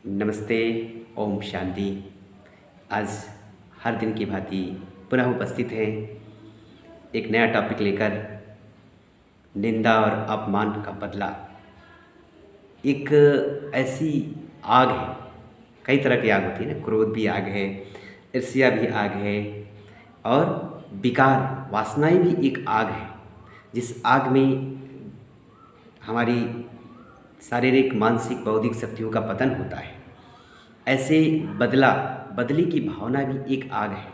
नमस्ते। ओम शांति। आज हर दिन की भांति पुनः उपस्थित हैं एक नया टॉपिक लेकर। निंदा और अपमान का बदला एक ऐसी आग है। कई तरह की आग होती है ना, क्रोध भी आग है, ईर्ष्या भी आग है और विकार वासनाएं भी एक आग है। जिस आग में हमारी शारीरिक मानसिक बौद्धिक शक्तियों का पतन होता है, ऐसे बदले की भावना भी एक आग है,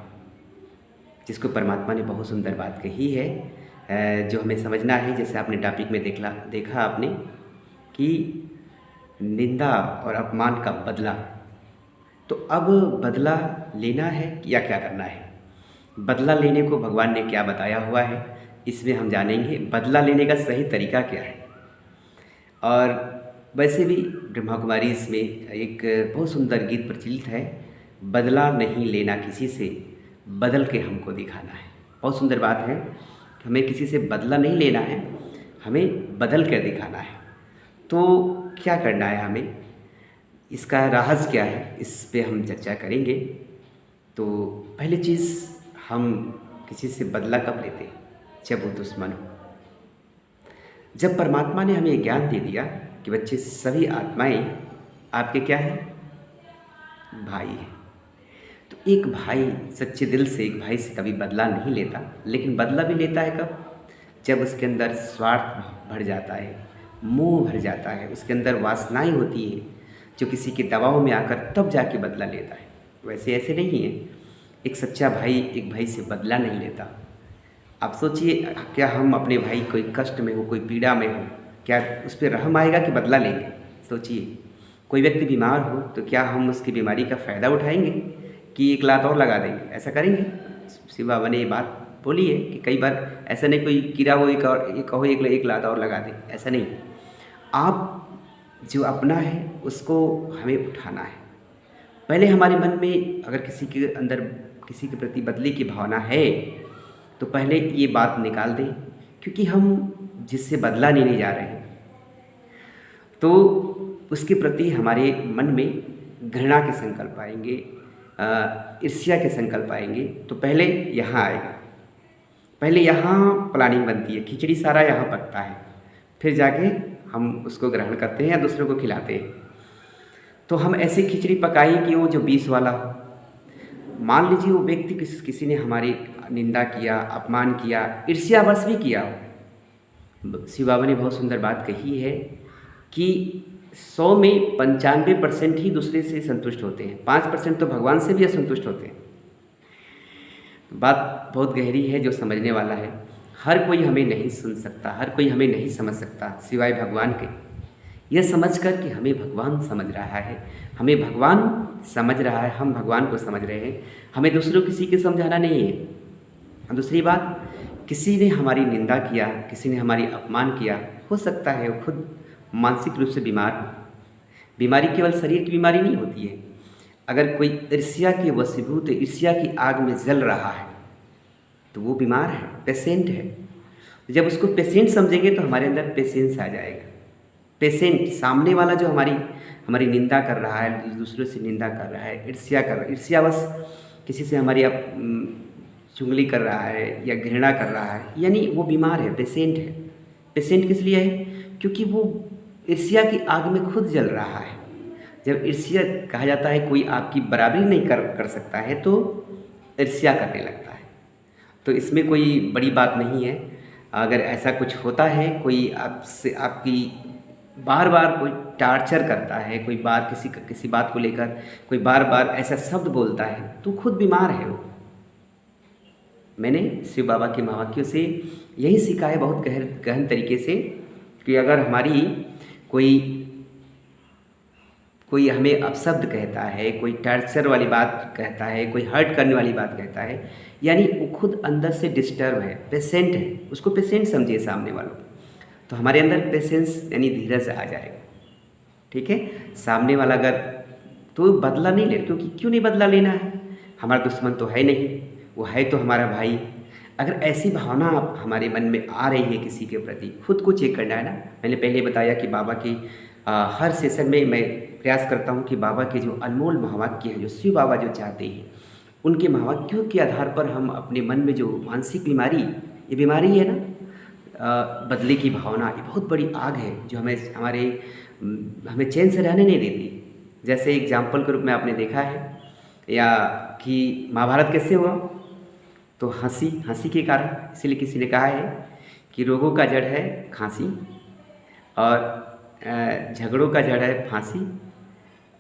जिसको परमात्मा ने बहुत सुंदर बात कही है, जो हमें समझना है। जैसे आपने टॉपिक में देखा आपने कि निंदा और अपमान का बदला। तो अब बदला लेना है या क्या करना है? बदला लेने को भगवान ने क्या बताया हुआ है, इसमें हम जानेंगे। बदला लेने का सही तरीका क्या है। और वैसे भी ब्रह्मा कुमारी इसमें एक बहुत सुंदर गीत प्रचलित है, बदला नहीं लेना किसी से, बदल के हमको दिखाना है। बहुत सुंदर बात है कि हमें किसी से बदला नहीं लेना है, हमें बदल कर दिखाना है। तो क्या करना है हमें, इसका राज क्या है, इस पे हम चर्चा करेंगे। तो पहली चीज़, हम किसी से बदला कब लेते हैं? जब वो दुश्मन हो। जब परमात्मा ने हमें ज्ञान दे दिया कि बच्चे सभी आत्माएं आपके क्या है, भाई है। तो एक भाई सच्चे दिल से एक भाई से कभी बदला नहीं लेता, लेकिन बदला भी लेता है कब? जब उसके अंदर स्वार्थ भर जाता है, मोह भर जाता है, उसके अंदर वासनाएं होती हैं जो किसी के दबाव में आकर तब जाके बदला लेता है। वैसे ऐसे नहीं है, एक सच्चा भाई एक भाई से बदला नहीं लेता। आप सोचिए, क्या हम अपने भाई कोई कष्ट में हो, कोई पीड़ा में हो, क्या उस पर रहम आएगा कि बदला लेंगे? सोचिए, कोई व्यक्ति बीमार हो तो क्या हम उसकी बीमारी का फ़ायदा उठाएंगे कि एक लात और लगा देंगे? ऐसा करेंगे? शिव बाबा ने ये बात बोली है कि कई बार ऐसा नहीं कोई कीड़ा हो एक लात और लगा दे, ऐसा नहीं। आप जो अपना है उसको हमें उठाना है। पहले हमारे मन में अगर किसी के अंदर किसी के प्रति बदले की भावना है तो पहले ये बात निकाल दें, क्योंकि हम जिससे बदला लेने जा रहे हैं तो उसके प्रति हमारे मन में घृणा के संकल्प आएंगे, ईर्ष्या के संकल्प आएंगे। तो पहले यहाँ आएगा, पहले यहाँ प्लानिंग बनती है, खिचड़ी सारा यहाँ पकता है, फिर जाके हम उसको ग्रहण करते हैं या दूसरों को खिलाते हैं। तो हम ऐसी खिचड़ी पकाएं कि वो जो बीस वाला हो। मान लीजिए वो व्यक्ति किसी ने हमारी निंदा किया, अपमान किया, ईर्ष्यावश भी किया हो। शिव बाबा ने बहुत सुंदर बात कही है कि 100 में 95% ही दूसरे से संतुष्ट होते हैं, 5% तो भगवान से भी असंतुष्ट होते हैं। बात बहुत गहरी है, जो समझने वाला है। हर कोई हमें नहीं सुन सकता, हर कोई हमें नहीं समझ सकता सिवाय भगवान के। यह समझ कर कि हमें भगवान समझ रहा है, हमें भगवान समझ रहा है, हम भगवान को समझ रहे हैं, हमें दूसरों किसी के समझाना नहीं है। दूसरी बात, किसी ने हमारी निंदा किया, किसी ने हमारी अपमान किया, हो सकता है वो खुद मानसिक रूप से बीमार हो। बीमारी केवल शरीर की बीमारी नहीं होती है। अगर कोई ईर्ष्या के वशीभूत, ईर्ष्या की आग में जल रहा है तो वो बीमार है, पेशेंट है। जब उसको पेशेंट समझेंगे तो हमारे अंदर पेशेंस आ जाएगा। पेशेंट, सामने वाला जो हमारी निंदा कर रहा है, दूसरों से निंदा कर रहा है, ईर्ष्या कर रहा है, ईर्ष्यावश किसी से हमारी चुगली कर रहा है या घृणा कर रहा है, यानी वो बीमार है, पेशेंट है। पेशेंट किस लिए है? क्योंकि वो ईर्ष्या की आग में खुद जल रहा है। जब ईर्ष्या, कहा जाता है कोई आपकी बराबरी नहीं कर सकता है तो ईर्ष्या करने लगता है। तो इसमें कोई बड़ी बात नहीं है। अगर ऐसा कुछ होता है, कोई आपसे आपकी बार बार कोई टार्चर करता है, कोई बार किसी बात को लेकर कोई बार बार ऐसा शब्द बोलता है, तो खुद बीमार है वो। मैंने शिव बाबा के महावाक्यों से यही सीखा है बहुत गहन तरीके से कि अगर हमारी कोई हमें अपशब्द कहता है, कोई टॉर्चर वाली बात कहता है, कोई हर्ट करने वाली बात कहता है, यानी वो खुद अंदर से डिस्टर्ब है, पेशेंट है। उसको पेशेंट समझिए सामने वालों। तो हमारे अंदर पेशेंस यानी धीरज आ जाएगा। ठीक है, सामने वाला अगर तो बदला नहीं ले, क्योंकि क्यों नहीं बदला लेना है? हमारा दुश्मन तो है नहीं, वो है तो हमारा भाई। अगर ऐसी भावना हमारे मन में आ रही है किसी के प्रति, खुद को चेक करना है ना। मैंने पहले बताया कि बाबा की हर सेशन में मैं प्रयास करता हूँ कि बाबा के जो अनमोल महावाक्य हैं, जो शिव बाबा जो चाहते हैं, उनके महावाक्यों के आधार पर हम अपने मन में जो मानसिक बीमारी, ये बीमारी है ना, बदले की भावना, ये बहुत बड़ी आग है जो हमें चैन से रहने नहीं देती। जैसे एग्जाम्पल के रूप में आपने देखा है या कि महाभारत कैसे हुआ, तो हंसी के कारण, इसीलिए किसी ने कहा है कि रोगों का जड़ है खांसी और झगड़ों का जड़ है फांसी।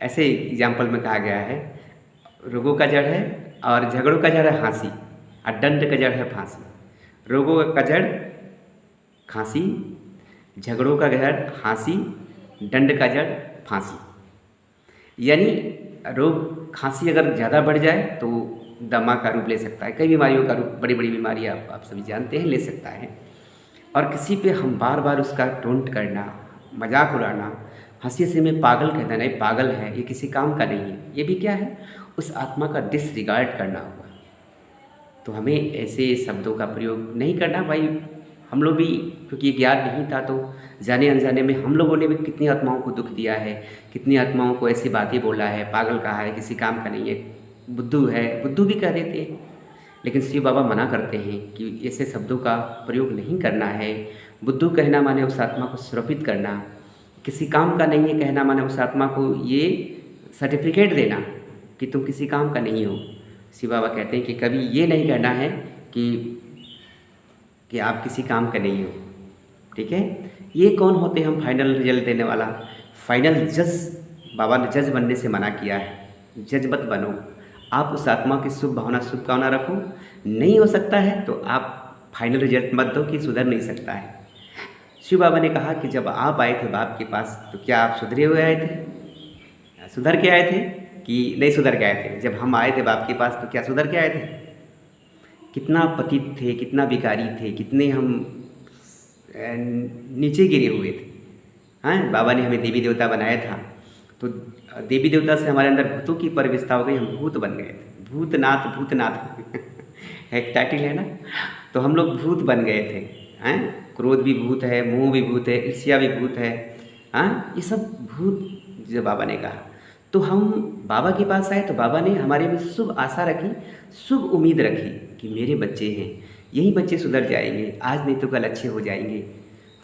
ऐसे एग्जाम्पल में कहा गया है, रोगों का जड़ है और झगड़ों का जड़ है हंसी और दंड का जड़ है फांसी। रोगों का जड़ खांसी, झगड़ों का जड़ हंसी, दंड का जड़ फांसी। यानी रोग, खांसी अगर ज़्यादा बढ़ जाए तो दमा का रूप ले सकता है, कई बीमारियों का रूप, बड़ी बड़ी बीमारी आप सभी जानते हैं, ले सकता है। और किसी पे हम बार बार उसका टोंट करना, मजाक उड़ाना, हंसी हंसी में पागल कहना, नहीं पागल है, ये किसी काम का नहीं है, ये भी क्या है, उस आत्मा का डिसरिगार्ड करना होगा। तो हमें ऐसे शब्दों का प्रयोग नहीं करना भाई। हम लोग भी, क्योंकि ये ज्ञान नहीं था, तो जाने अनजाने में हम लोगों ने भी कितनी आत्माओं को दुख दिया है, कितनी आत्माओं को ऐसी बातें बोला है, पागल कहा है, किसी काम का नहीं है, बुद्धू है, बुद्धू भी कह देते हैं। लेकिन शिव बाबा मना करते हैं कि ऐसे शब्दों का प्रयोग नहीं करना है। बुद्धू कहना माने उस आत्मा को सुरक्षित करना, किसी काम का नहीं है कहना माने उस आत्मा को ये सर्टिफिकेट देना कि तुम किसी काम का नहीं हो। शिव बाबा कहते हैं कि कभी ये नहीं कहना है कि आप किसी काम का नहीं हो। ठीक है, ये कौन होते हैं हम फाइनल रिजल्ट देने वाला, फाइनल जज। बाबा ने जज बनने से मना किया है, जज मत बनो। आप उस आत्मा की शुभ भावना, शुभकामना रखो। नहीं हो सकता है तो आप फाइनल रिजल्ट मत दो कि सुधर नहीं सकता है। शिव बाबा ने कहा कि जब आप आए थे बाप के पास तो क्या आप सुधरे हुए आए थे, सुधर के आए थे कि नहीं सुधर के आए थे? जब हम आए थे बाप के पास तो क्या सुधर के आए थे? कितना पतित थे, कितना भिखारी थे, कितने हम नीचे गिरे हुए थे। हाँ, बाबा ने हमें देवी देवता बनाया था, तो देवी देवता से हमारे अंदर भूतों की परिविष्टा हो गई, हम भूत बन गए थे। भूतनाथ एक टाइटल है ना, तो हम लोग भूत बन गए थे। हैं, क्रोध भी भूत है, मोह भी भूत है, ईर्ष्या भी भूत है। हाँ, ये सब भूत जो बाबा ने कहा। तो हम बाबा के पास आए तो बाबा ने हमारे में शुभ आशा रखी, शुभ उम्मीद रखी कि मेरे बच्चे हैं, यही बच्चे सुधर जाएंगे, आज नहीं तो कल अच्छे हो जाएंगे।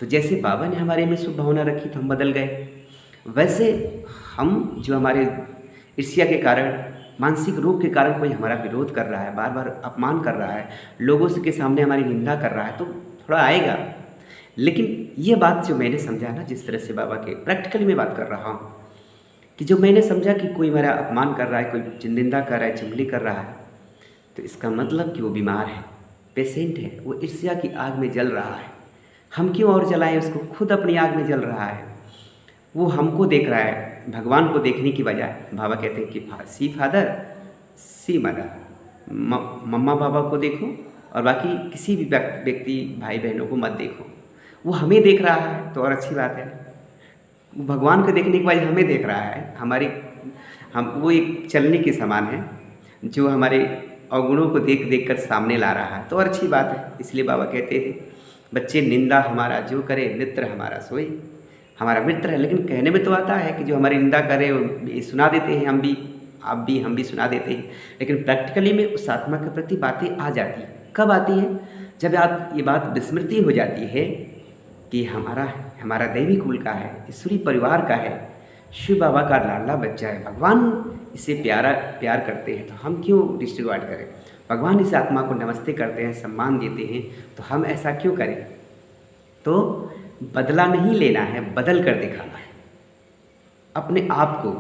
तो जैसे बाबा ने हमारे में शुभ भावना रखी तो हम बदल गए। वैसे हम जो हमारे ईर्ष्या के कारण, मानसिक रोग के कारण कोई हमारा विरोध कर रहा है, बार बार अपमान कर रहा है, लोगों के सामने हमारी निंदा कर रहा है, तो थोड़ा आएगा। लेकिन ये बात जो मैंने समझा ना, जिस तरह से बाबा के प्रैक्टिकली मैं बात कर रहा हूँ, कि जो मैंने समझा कि कोई मेरा अपमान कर रहा है, कोई निंदा कर रहा है, चुगली कर रहा है, तो इसका मतलब कि वो बीमार है, पेशेंट है, वो ईर्ष्या की आग में जल रहा है। हम क्यों और जलाएं उसको, खुद अपनी आग में जल रहा है। वो हमको देख रहा है, भगवान को देखने की बजाय। बाबा कहते हैं कि सी फादर सी मदर, मम्मा पापा को देखो और बाकी किसी भी व्यक्ति, भाई बहनों को मत देखो। वो हमें देख रहा है तो और अच्छी बात है। वो भगवान को देखने के बाद हमें देख रहा है, वो एक चलने के समान है जो हमारे अवगुणों को देख देख कर सामने ला रहा है, तो और अच्छी बात है। इसलिए बाबा कहते थे, बच्चे निंदा हमारा जो करे, मित्र हमारा सोए। हमारा मित्र है, लेकिन कहने में तो आता है कि जो हमारी निंदा करे सुना देते हैं, हम भी सुना देते हैं, लेकिन प्रैक्टिकली में उस आत्मा के प्रति बातें आ जाती हैं। कब आती है? जब ये बात विस्मृति हो जाती है कि हमारा दैवी कुल का है, ईश्वरी परिवार का है, शिव बाबा का लाडला बच्चा है, भगवान इसे प्यार करते हैं, तो हम क्यों डिस्ट्रीगार्ड करें? भगवान इस आत्मा को नमस्ते करते हैं, सम्मान देते हैं, तो हम ऐसा क्यों करें? तो बदला नहीं लेना है, बदल कर दिखाना है अपने आप को।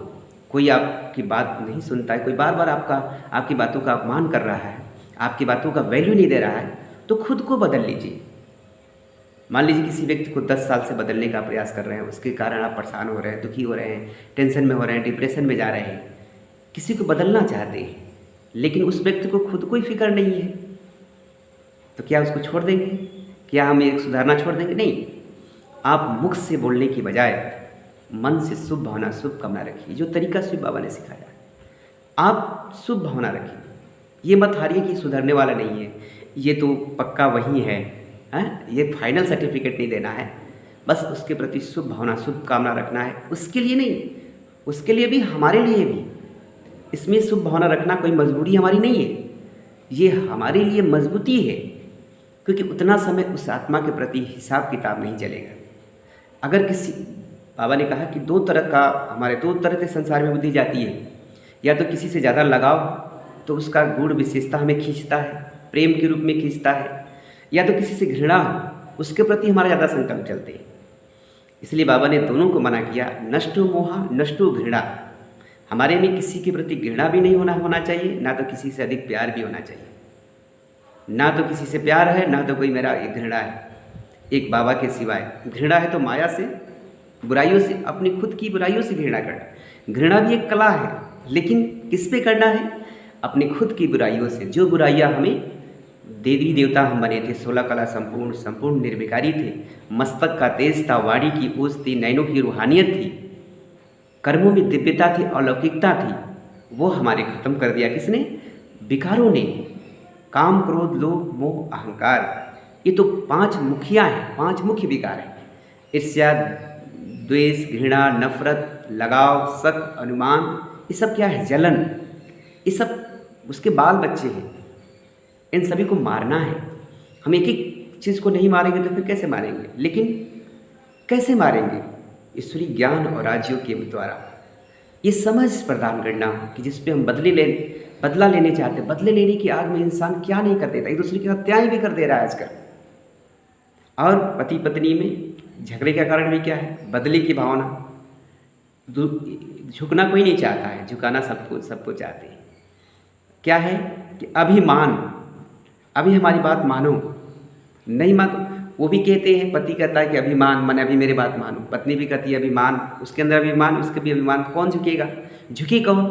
कोई आपकी बात नहीं सुनता है, कोई बार बार आपकी बातों का अपमान कर रहा है, आपकी बातों का वैल्यू नहीं दे रहा है, तो खुद को बदल लीजिए। मान लीजिए किसी व्यक्ति को 10 साल से बदलने का प्रयास कर रहे हैं, उसके कारण आप परेशान हो रहे हैं, दुखी हो रहे हैं, टेंशन में हो रहे हैं, डिप्रेशन में जा रहे हैं, किसी को बदलना चाहते हैं, लेकिन उस व्यक्ति को खुद कोई फिक्र नहीं है, तो क्या उसको छोड़ देंगे? क्या हम एक सुधारना छोड़ देंगे? नहीं। आप मुख से बोलने की बजाय मन से शुभ भावना, शुभ कामना रखिए, जो तरीका शिव बाबा ने सिखाया। आप शुभ भावना रखिए, ये मत हारिए कि सुधरने वाला नहीं है, ये तो पक्का वही है, ये फाइनल सर्टिफिकेट नहीं देना है। बस उसके प्रति शुभ भावना, शुभ कामना रखना है। उसके लिए नहीं, उसके लिए भी, हमारे लिए भी। इसमें शुभ भावना रखना कोई मजबूरी हमारी नहीं है, ये हमारे लिए मजबूती है, क्योंकि उतना समय उस आत्मा के प्रति हिसाब किताब नहीं चलेगा। अगर किसी, बाबा ने कहा कि दो तरह से संसार में बुद्धि जाती है, या तो किसी से ज़्यादा लगाव तो उसका गुण विशेषता हमें खींचता है, प्रेम के रूप में खींचता है, या तो किसी से घृणा हो, उसके प्रति हमारा ज़्यादा संकल्प चलते हैं। इसलिए बाबा ने दोनों को मना किया, नष्टो मोहा नष्टो घृणा। हमारे में किसी के प्रति घृणा भी नहीं होना चाहिए, ना तो किसी से अधिक प्यार भी होना चाहिए। ना तो किसी से प्यार है, ना तो कोई मेरा घृणा है, एक बाबा के सिवाय। घृणा है तो माया से, बुराइयों से, अपनी खुद की बुराइयों से घृणा करना। घृणा भी एक कला है, लेकिन किस पे करना है? अपनी खुद की बुराइयों से। जो बुराइयाँ हमें, देवी देवता हम बने थे, 16 कला संपूर्ण निर्विकारी थे, मस्तक का तेज था, वाणी की ओज थी, नैनों की रूहानियत थी, कर्मों में दिव्यता थी, अलौकिकता थी, वो हमारे खत्म कर दिया किसने? विकारों ने। काम, क्रोध, लोभ, मोह, अहंकार, ये तो 5 मुखिया हैं, 5 मुख्य विकार हैं। ईर्ष्या, द्वेष, घृणा, नफरत, लगाव, शक, अनुमान, ये सब क्या है? जलन। ये सब उसके बाल बच्चे हैं, इन सभी को मारना है। हम एक एक चीज़ को नहीं मारेंगे तो फिर कैसे मारेंगे? लेकिन कैसे मारेंगे? ईश्वरीय ज्ञान और राज्यों के द्वारा। ये समझ प्रदान करना कि जिस पे हम बदला लेने चाहते हैं। बदले लेने की आग में इंसान क्या नहीं कर देता, एक दूसरे की हत्याएं भी कर दे रहा है आजकल। और पति पत्नी में झगड़े का कारण भी क्या है? बदले की भावना। झुकना कोई नहीं चाहता है, झुकाना सबको चाहते हैं। क्या है कि अभिमान, अभी हमारी बात मानो, नहीं मानो। वो भी कहते हैं, पति कहता है कि अभिमान, मैंने अभी मेरी बात मानो। पत्नी भी कहती है अभिमान, उसके अंदर अभिमान, उसके भी अभिमान। कौन झुकेगा? झुके कौन?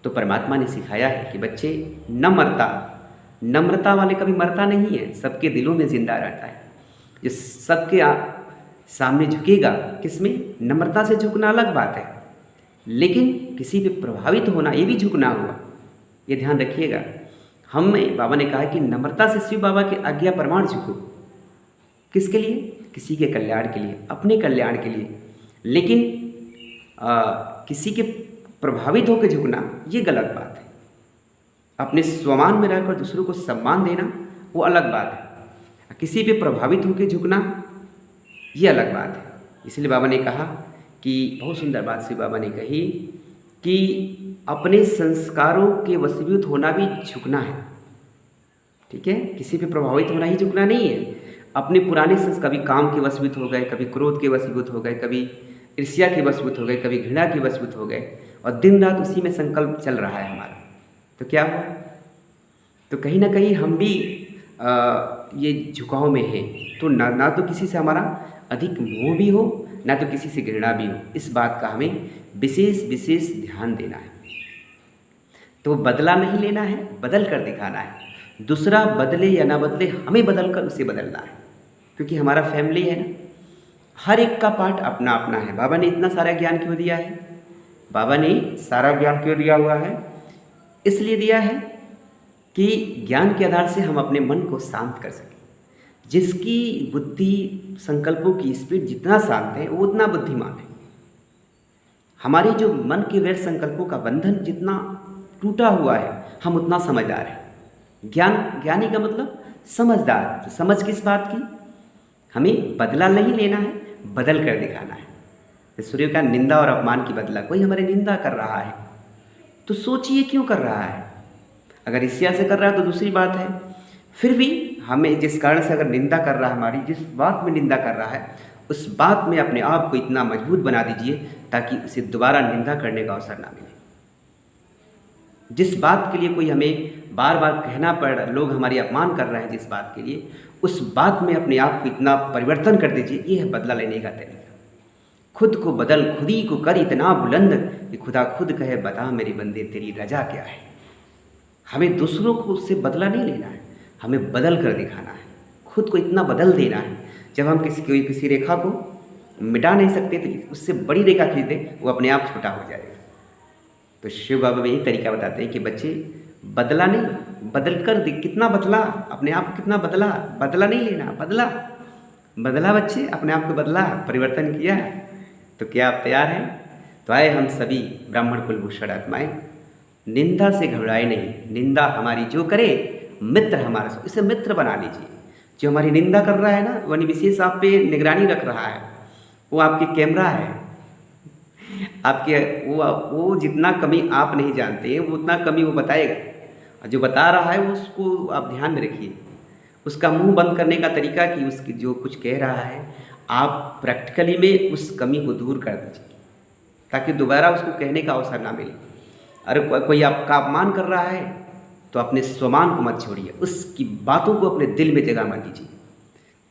तो परमात्मा ने सिखाया है कि बच्चे, नम्रता वाले कभी मरता नहीं है, सबके दिलों में जिंदा रहता है। जो सबके सामने झुकेगा, किसमें? नम्रता से झुकना अलग बात है, लेकिन किसी पे प्रभावित होना, ये भी झुकना हुआ। ये ध्यान रखिएगा। हमें बाबा ने कहा कि नम्रता से शिव बाबा के आज्ञा प्रमाण झुको। किसके लिए? किसी के कल्याण के लिए, अपने कल्याण के लिए। लेकिन किसी के प्रभावित होकर झुकना, ये गलत बात है। अपने स्वमान में रहकर दूसरों को सम्मान देना, वो अलग बात है। किसी पे प्रभावित होकर झुकना, ये अलग बात है। इसलिए बाबा ने कहा कि, बहुत सुंदर बात शिव बाबा ने कही कि अपने संस्कारों के वशीभूत होना भी झुकना है। ठीक है? किसी पे प्रभावित होना ही झुकना नहीं है। अपने पुराने कभी काम के वशीभूत हो गए, कभी क्रोध के वशीभूत हो गए, कभी ईर्ष्या के वशीभूत हो गए, कभी घृणा के वशीभूत हो गए, और दिन रात उसी में संकल्प चल रहा है हमारा, तो क्या हुआ? तो कहीं ना कहीं हम भी ये झुकाव में हैं। तो ना तो किसी से हमारा अधिक मोह भी हो, ना तो किसी से घृणा भी हो। इस बात का हमें विशेष ध्यान देना है। तो बदला नहीं लेना है, बदल कर दिखाना है। दूसरा बदले या ना बदले, हमें बदल कर उसे बदलना है, क्योंकि हमारा फैमिली है ना। हर एक का पार्ट अपना अपना है। बाबा ने इतना सारा ज्ञान क्यों दिया है? बाबा ने सारा ज्ञान क्यों दिया हुआ है? इसलिए दिया है कि ज्ञान के आधार से हम अपने मन को शांत कर सकें। जिसकी बुद्धि, संकल्पों की स्पीड जितना शांत है, वो उतना बुद्धिमान है। हमारे जो मन के वैर संकल्पों का बंधन जितना टूटा हुआ है, हम उतना समझदार हैं। ज्ञानी का मतलब समझदार। तो समझ किस बात की? हमें बदला नहीं लेना है, बदल कर दिखाना है। तो सूर्य का निंदा और अपमान की बदला, कोई हमारे निंदा कर रहा है तो सोचिए क्यों कर रहा है। अगर ईर्ष्या से कर रहा है तो दूसरी बात है। फिर भी हमें जिस कारण से अगर निंदा कर रहा है, हमारी जिस बात में निंदा कर रहा है, उस बात में अपने आप को इतना मजबूत बना दीजिए ताकि उसे दोबारा निंदा करने का अवसर ना मिले। जिस बात के लिए कोई हमें बार बार कहना पड़ रहा है, लोग हमारी अपमान कर रहे हैं जिस बात के लिए, उस बात में अपने आप को इतना परिवर्तन कर दीजिए। ये है बदला लेने का तरीका। खुद को बदल, खुद ही को कर इतना बुलंद कि खुदा खुद कहे, बता मेरे बंदे तेरी रजा क्या है। हमें दूसरों को उससे बदला नहीं लेना है, हमें बदल कर दिखाना है। खुद को इतना बदल देना है, जब हम किसी रेखा को मिटा नहीं सकते तो उससे बड़ी रेखा खींच दें, वो अपने आप छोटा हो जाएगा। तो शिव बाबा यही तरीका बताते हैं कि बच्चे बदला नहीं, बदल कर कितना बदला, अपने आप को कितना बदला, बदला नहीं लेना, बदला बदला बच्चे, अपने आप को बदला, परिवर्तन किया। तो क्या आप तैयार हैं? तो आए हम सभी ब्राह्मण कुलभूषण आत्माएं, निंदा से घबराए नहीं। निंदा हमारी जो करे, मित्र हमारा सो, इसे मित्र बना लीजिए। जो हमारी निंदा कर रहा है ना, वो विशेष आप पे निगरानी रख रहा है, वो आपके कैमरा है, आपके वो जितना कमी आप नहीं जानते वो उतना कमी वो बताएगा। और जो बता रहा है उसको आप ध्यान में रखिए, उसका मुंह बंद करने का तरीका कि उसकी जो कुछ कह रहा है आप प्रैक्टिकली में उस कमी को दूर कर दीजिए, ताकि दोबारा उसको कहने का अवसर ना मिले। अरे कोई आपका अपमान कर रहा है तो अपने स्वमान को मत छोड़िए, उसकी बातों को अपने दिल में जगह मत दीजिए।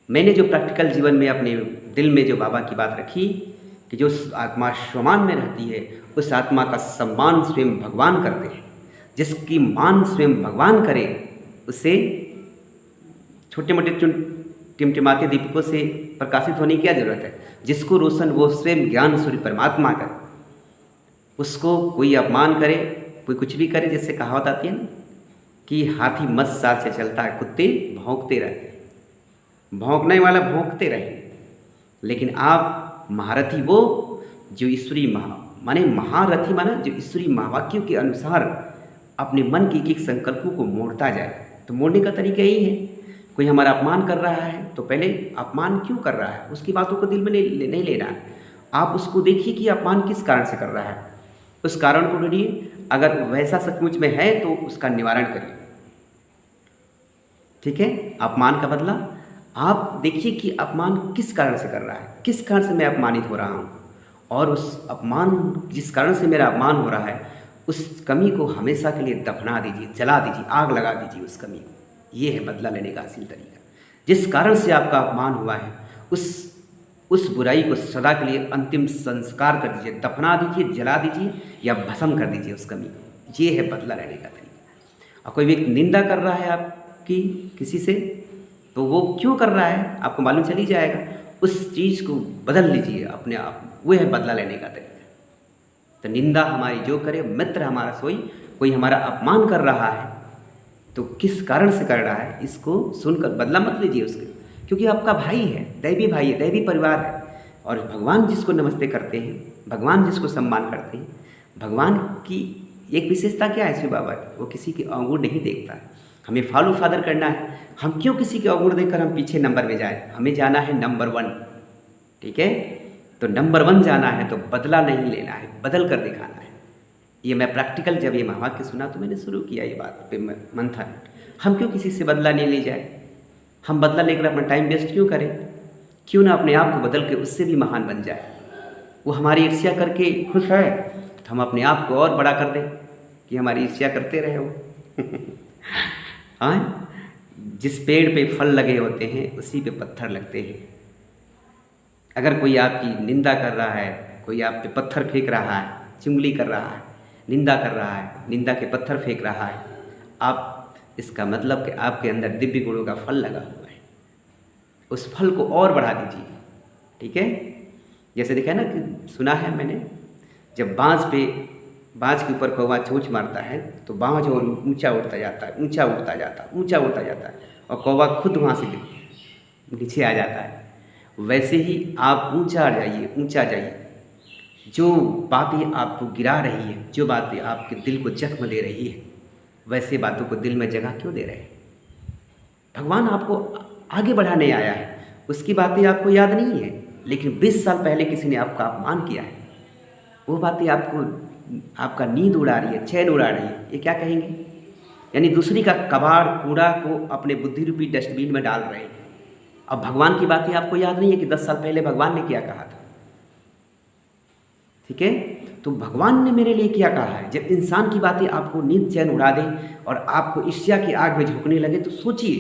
मैंने जो प्रैक्टिकल जीवन में अपने दिल में जो बाबा की बात रखी कि जो आत्मा स्वमान में रहती है उस आत्मा का सम्मान स्वयं भगवान करते हैं। जिसकी मान स्वयं भगवान करे उसे छोटे मोटे टिमटिमाते दीपकों से प्रकाशित होने की क्या जरूरत है। जिसको रोशन वो स्वयं ज्ञान सूर्य परमात्मा करे, उसको कोई अपमान करे, कोई कुछ भी करे। जैसे कहावत आती है ना कि हाथी मस्त साल से चलता है, कुत्ते भौंकते रहते हैं। भौंकने वाला भौंकते रहे, लेकिन आप महारथी वो जो ईश्वरीय माने महारथी माना जो ईश्वरीय महावाक्यों के अनुसार अपने मन के एक संकल्पों को मोड़ता जाए। तो मोड़ने का तरीका यही है, कोई हमारा अपमान कर रहा है तो पहले अपमान क्यों कर रहा है उसकी बातों को दिल में नहीं लेना है। आप उसको देखिए कि अपमान किस कारण से कर रहा है, उस कारण को ढूंढिए। अगर वैसा सचमुच में है तो उसका निवारण करिए। ठीक है, अपमान का बदला आप देखिए कि अपमान किस कारण से कर रहा है, किस कारण से मैं अपमानित हो रहा हूँ, और उस अपमान जिस कारण से मेरा अपमान हो रहा है उस कमी को हमेशा के लिए दफना दीजिए, जला दीजिए, आग लगा दीजिए उस कमी को। ये है बदला लेने का असली तरीका। जिस कारण से आपका अपमान हुआ है उस बुराई को सदा के लिए अंतिम संस्कार कर दीजिए, दफना दीजिए, जला दीजिए या भस्म कर दीजिए उस कमी को। ये है बदला लेने का तरीका। और कोई व्यक्ति निंदा कर रहा है आपकी किसी से, तो वो क्यों कर रहा है आपको मालूम चल ही जाएगा। उस चीज़ को बदल लीजिए अपने आप, वो है बदला लेने का तरीका। तो निंदा हमारी जो करे, मित्र हमारा सोई। कोई हमारा अपमान कर रहा है तो किस कारण से कर रहा है इसको सुनकर बदला मत लीजिए उसके, क्योंकि आपका भाई है, दैवी भाई है, दैवी परिवार है। और भगवान जिसको नमस्ते करते हैं, भगवान जिसको सम्मान करते हैं, भगवान की एक विशेषता क्या है शिव बाबा की, वो किसी की अंगूर नहीं देखता है। हमें फॉलो फादर करना है, हम क्यों किसी के अंगूर देखकर हम पीछे नंबर में जाए। हमें जाना है नंबर 1। ठीक है, तो नंबर 1 जाना है तो बदला नहीं लेना है, बदल कर दिखाना है। ये मैं प्रैक्टिकल जब ये महावाक्य सुना तो मैंने शुरू किया ये बात पे मंथन। हम क्यों किसी से बदला नहीं ले जाए, हम बदला लेकर अपना टाइम वेस्ट क्यों करें। क्यों ना अपने आप को बदल के उससे भी महान बन जाए। वो हमारी ईर्ष्या करके खुश है तो हम अपने आप को और बड़ा कर दें कि हमारी ईर्ष्या करते रहे वो। हाँ, जिस पेड़ पे फल लगे होते हैं उसी पे पत्थर लगते हैं। अगर कोई आपकी निंदा कर रहा है, कोई आप पे पत्थर फेंक रहा है, चुगली कर रहा है, निंदा कर रहा है, निंदा के पत्थर फेंक रहा है, आप इसका मतलब कि आपके अंदर दिव्य गुणों का फल लगा हुआ है। उस फल को और बढ़ा दीजिए। ठीक है, जैसे देखा है ना कि सुना है मैंने, जब बाँझ के ऊपर कौवा चोंच मारता है तो बाँझ और ऊंचा उठता जाता है, ऊंचा उठता जाता है, ऊंचा उठता जाता है, और कौवा खुद वहाँ से नीचे आ जाता है। वैसे ही आप ऊंचा जाइए, ऊंचा जाइए। जो बातें आपको गिरा रही है, जो बातें आपके दिल को जख्म दे रही है, वैसे बातों को दिल में जगह क्यों दे रहे हैं। भगवान आपको आगे बढ़ाने आया है, उसकी बातें आपको याद नहीं है, लेकिन 20 साल पहले किसी ने आपका अपमान किया है। वो बातें आपका नींद उड़ा रही है, चैन उड़ा रही है। ये क्या कहेंगे, यानी दूसरी का कबाड़ कूड़ा को अपने बुद्धि रूपी डस्टबिन में डाल रहे हैं। अब भगवान की बातें आपको याद नहीं है कि 10 साल पहले भगवान ने क्या कहा था। ठीक है, तो भगवान ने मेरे लिए क्या कहा है। जब इंसान की बातें आपको नींद चैन उड़ा दें और आपको ईर्ष्या की आग में झोंकने लगे तो सोचिए,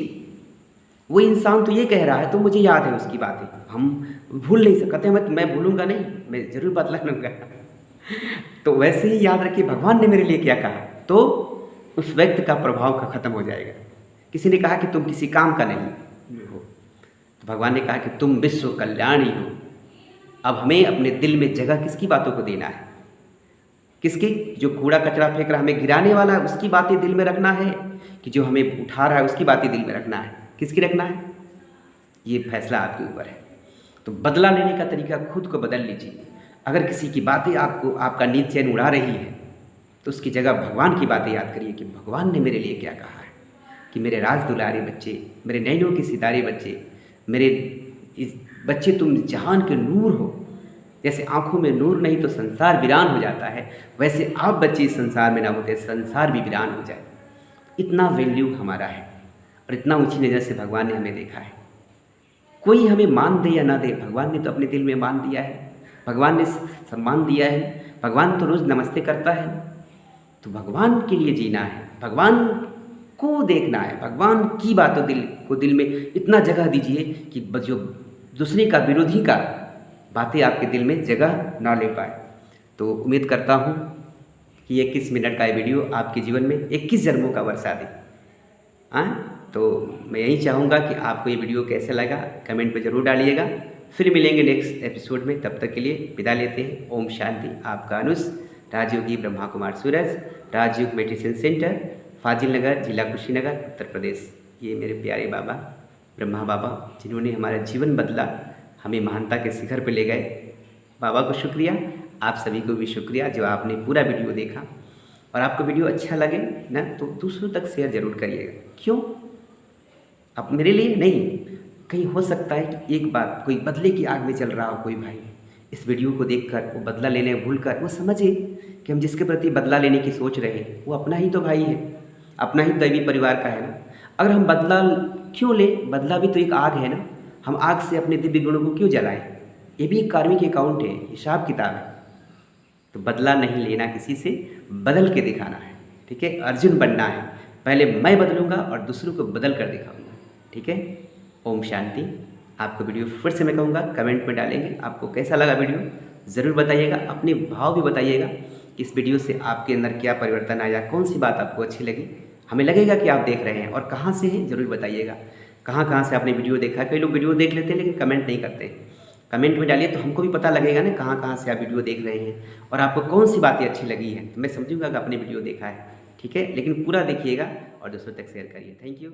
वो इंसान तो ये कह रहा है तो मुझे याद है उसकी बातें, हम भूल नहीं सकते। मैं भूलूंगा नहीं, मैं जरूर बदला लूँगा। तो वैसे ही याद रखिए भगवान ने मेरे लिए क्या कहा, तो उस व्यक्ति का प्रभाव का खत्म हो जाएगा। किसी ने कहा कि तुम किसी काम का नहीं हो, तो भगवान ने कहा कि तुम विश्व कल्याणी हो। अब हमें अपने दिल में जगह किसकी बातों को देना है, किसकी, जो कूड़ा कचरा फेंक रहा हमें गिराने वाला है उसकी बातें दिल में रखना है, कि जो हमें उठा रहा है उसकी बातें दिल में रखना है। किसकी रखना है, ये फैसला आपके ऊपर है। तो बदला लेने का तरीका खुद को बदल लीजिए। अगर किसी की बातें आपको आपका नींद चैन उड़ा रही है तो उसकी जगह भगवान की बातें याद करिए कि भगवान ने मेरे लिए क्या कहा है, कि मेरे राज दुलारे बच्चे, मेरे नैनों के सितारे बच्चे, मेरे इस बच्चे तुम जहान के नूर हो। जैसे आँखों में नूर नहीं तो संसार वीरान हो जाता है, वैसे आप बच्चे इस संसार में ना होते संसार भी वीरान हो जाए। इतना वैल्यू हमारा है और इतना ऊंची नज़र से भगवान ने हमें देखा है। कोई हमें मान दे या ना दे, भगवान ने तो अपने दिल में मान दिया है, भगवान ने सम्मान दिया है, भगवान तो रोज़ नमस्ते करता है। तो भगवान के लिए जीना है, भगवान को देखना है, भगवान की बातों दिल में इतना जगह दीजिए कि जो दूसरे का, विरोधी का बातें आपके दिल में जगह ना ले पाए। तो उम्मीद करता हूँ कि 21 मिनट का ये वीडियो आपके जीवन में 21 जन्मों का वर्षा दे। तो मैं यही चाहूँगा कि आपको ये वीडियो कैसे लगा कमेंट में ज़रूर डालिएगा। फिर मिलेंगे नेक्स्ट एपिसोड में, तब तक के लिए विदा लेते हैं। ओम शांति। आपका अनुज, राजयोगी ब्रह्मा कुमार सूरज, राजयोग मेडिटेशन सेंटर, फाजिल नगर, जिला कुशीनगर, उत्तर प्रदेश। ये मेरे प्यारे बाबा ब्रह्मा बाबा जिन्होंने हमारा जीवन बदला, हमें महानता के शिखर पर ले गए। बाबा को शुक्रिया, आप सभी को भी शुक्रिया जो आपने पूरा वीडियो देखा। और आपको वीडियो अच्छा लगे ना तो दूसरों तक शेयर ज़रूर करिएगा। क्यों? अब मेरे लिए नहीं, कहीं हो सकता है कि एक बार कोई बदले की आग में चल रहा हो कोई भाई, इस वीडियो को देखकर वो बदला लेने भूल कर वो समझे कि हम जिसके प्रति बदला लेने की सोच रहे हैं वो अपना ही तो भाई है, अपना ही दैवी परिवार का है ना। अगर हम बदला क्यों ले, बदला भी तो एक आग है ना, हम आग से अपने दिव्य गुणों को क्यों जलाएं? ये भी एक कार्मिक अकाउंट है, हिसाब किताब है। तो बदला नहीं लेना किसी से, बदल के दिखाना है। ठीक है, अर्जुन बनना है। पहले मैं बदलूंगा और दूसरों को बदल कर दिखाऊंगा। ठीक है, ओम शांति। आपको वीडियो फिर से मैं कहूँगा कमेंट में डालेंगे, आपको कैसा लगा वीडियो ज़रूर बताइएगा। अपने भाव भी बताइएगा कि इस वीडियो से आपके अंदर क्या परिवर्तन आया, कौन सी बात आपको अच्छी लगी। हमें लगेगा कि आप देख रहे हैं और कहाँ से हैं ज़रूर बताइएगा। कहाँ से आपने वीडियो देखा। कई लोग वीडियो देख लेते हैं लेकिन कमेंट नहीं करते। कमेंट में डालिए तो हमको भी पता लगेगा ना कहाँ से आप वीडियो देख रहे हैं और आपको कौन सी बातें अच्छी लगी हैं। तो मैं समझूंगा कि आपने वीडियो देखा है। ठीक है, लेकिन पूरा देखिएगा और दूसरों तक शेयर करिए। Thank you.